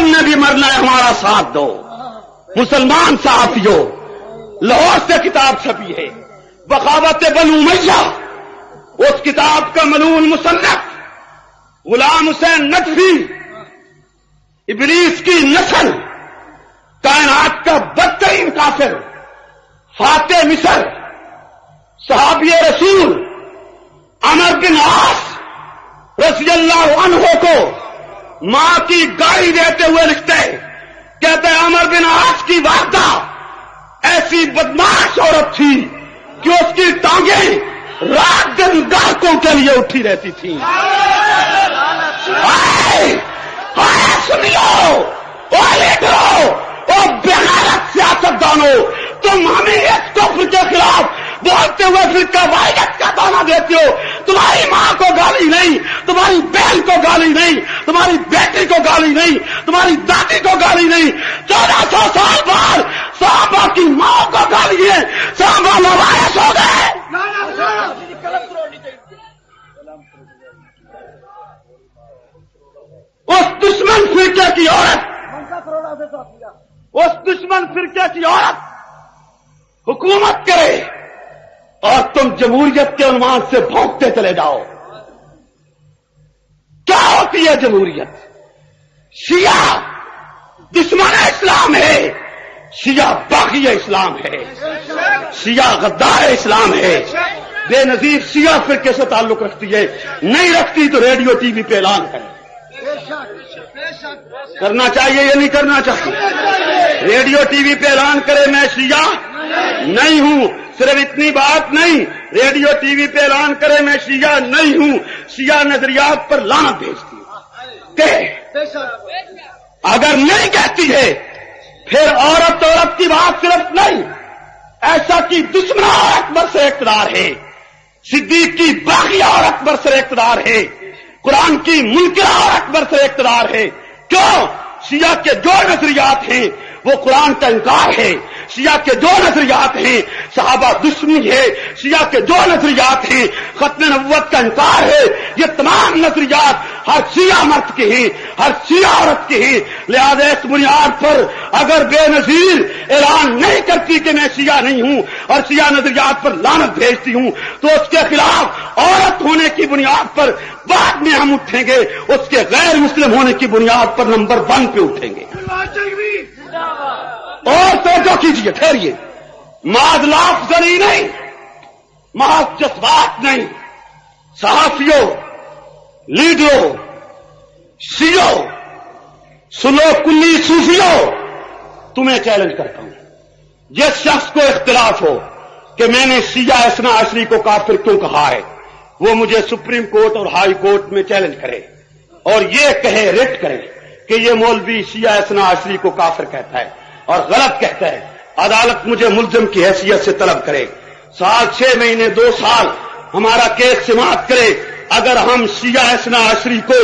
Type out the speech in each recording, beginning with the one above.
تم نے بھی مرنا ہے ہمارا ساتھ دو۔ مسلمان صحافیوں، لاہور سے کتاب چھپی ہے بغاوت بنو امیہ، اس کتاب کا ملعون مصنف غلام حسین نجفی، ابلیس کی نسل، کائنات کا بدترین کافر، فاتح مصر، صحابی رسول عمر بن عاص رضی اللہ عنہ کو ماں کی گالی دیتے ہوئے لکھتے، کہتے ہیں عمر بن عاص کی والدہ ایسی بدماش عورت تھی کہ اس کی ٹانگیں رات دن گاہکوں کے لیے اٹھی رہتی تھیں۔ سنیو، او لیڈرو، او بغیرت سیاستدانوں، تم ہمیں اس کفر کے خلاف بولتے ہوئے فرقہ واحدت کا دعویٰ دیتے ہو۔ تمہاری ماں کو گالی نہیں، تمہاری بہن کو گالی نہیں، تمہاری بیٹی کو گالی نہیں، تمہاری دادی کو گالی نہیں، 1400 سال بعد صحابہ کی ماں کو گالی ہے، صحابہ لوائش ہو گئے۔ اس دشمن فرقے کی عورت، اس دشمن فرقے کی عورت حکومت کرے اور تم جمہوریت کے عنوان سے بھونکتے چلے جاؤ۔ کیا ہوتی ہے جمہوریت؟ شیعہ دشمن اسلام ہے، شیعہ باغی اسلام ہے، شیعہ غدار اسلام ہے۔ بے نظیر شیعہ فرقے سے تعلق رکھتی ہے، نہیں رکھتی تو ریڈیو ٹی وی پہ اعلان کرے۔ کرنا چاہیے یا نہیں کرنا چاہیے؟ ریڈیو ٹی وی پہ اعلان کرے میں شیعہ نہیں ہوں، صرف اتنی بات نہیں، ریڈیو ٹی وی پہ اعلان کرے میں شیعہ نہیں ہوں، شیعہ نظریات پر لعنت بھیجتی کہ اگر نہیں کہتی ہے پھر عورت کی بات صرف نہیں، ایسا کہ دشمن اور اکبر سے اقتدار ہے، صدیق کی باغی اور اکبر سے اقتدار ہے، قرآن کی منکرہ اور اکبر سے اقتدار ہے۔ کیوں؟ شیعہ کے جو نظریات ہیں وہ قرآن کا انکار ہے، شیعہ کے جو نظریات ہیں صحابہ دشمنی ہے، شیعہ کے جو نظریات ہیں ختم نبوت کا انکار ہے، یہ تمام نظریات ہر شیعہ مرد کے ہیں، ہر شیعہ عورت کے ہیں۔ لہذا اس بنیاد پر اگر بے نظیر اعلان نہیں کرتی کہ میں شیعہ نہیں ہوں اور شیعہ نظریات پر لعنت بھیجتی ہوں تو اس کے خلاف عورت ہونے کی بنیاد پر بعد میں ہم اٹھیں گے، اس کے غیر مسلم ہونے کی بنیاد پر نمبر 1 پہ اٹھیں گے۔ اور توجہ کیجیے، ٹھہریے، محض لافظی نہیں، محض جذبات نہیں، صحافیوں، لیڈروں، شیعوں، سنو کلی صوفیوں، تمہیں چیلنج کرتا ہوں، جس شخص کو اختلاف ہو کہ میں نے شیعہ اثنا عشری کو کافر کیوں کہا ہے، وہ مجھے سپریم کورٹ اور ہائی کورٹ میں چیلنج کرے اور یہ کہے، ریٹ کرے کہ یہ مولوی شیعہ اثنا عشری کو کافر کہتا ہے اور غلط کہتا ہے، عدالت مجھے ملزم کی حیثیت سے طلب کرے، 6 مہینے 2 سال ہمارا کیس سماعت کرے، اگر ہم شیعہ اثنا عشری کو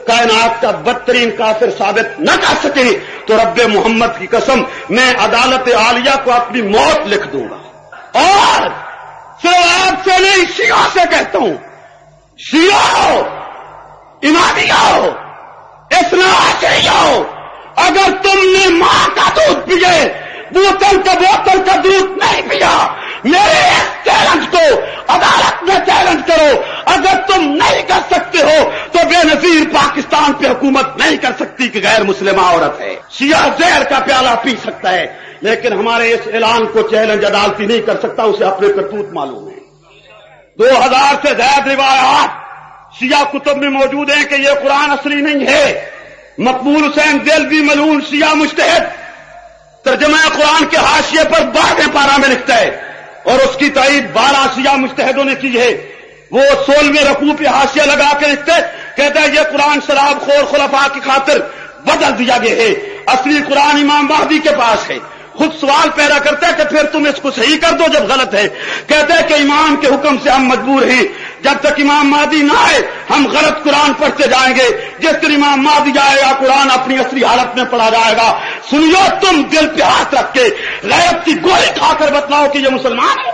کائنات کا بدترین کافر ثابت نہ کر سکیں تو رب محمد کی قسم میں عدالت عالیہ کو اپنی موت لکھ دوں گا۔ اور صرف آپ سے نہیں، شیعہ سے کہتا ہوں، شیعہ امامیہ اثنا عشریہ، اگر تم نے ماں کا دودھ پیے، بوتل کا دودھ نہیں پیا، میرے اس چیلنج کو عدالت میں چیلنج کرو۔ اگر تم نہیں کر سکتے ہو تو بے نظیر پاکستان پہ حکومت نہیں کر سکتی کہ غیر مسلمہ عورت ہے۔ شیعہ زہر کا پیالہ پی سکتا ہے لیکن ہمارے اس اعلان کو چیلنج عدالتی نہیں کر سکتا، اسے اپنے کرتوت معلوم ہے۔ 2000 سے زائد روایات شیعہ کتب میں موجود ہیں کہ یہ قرآن اصلی نہیں ہے۔ مقبول حسین دہلوی ملعون شیعہ مجتہد ترجمہ قرآن کے حاشیے پر 12ویں پارہ میں لکھتا ہے اور اس کی تائید 12 شیعہ مجتہدوں نے کی ہے۔ وہ 16ویں رکوع پہ حاشیہ لگا کے لکھتے، کہتا ہے یہ قرآن شراب خور خلفاء کی خاطر بدل دیا گیا ہے، اصلی قرآن امام مہدی کے پاس ہے۔ خود سوال پیدا کرتا ہے کہ پھر تم اس کو صحیح کر دو جب غلط ہے۔ کہتے ہیں کہ امام کے حکم سے ہم مجبور ہیں، جب تک امام مہدی نہ آئے ہم غلط قرآن پڑھتے جائیں گے، جس دن امام مہدی آئے گا قرآن اپنی اصلی حالت میں پڑھا جائے گا۔ سنیو، تم دل پہ ہاتھ رکھ کے غیرت کی گولی کھا کر بتلاؤ کہ یہ مسلمان ہے۔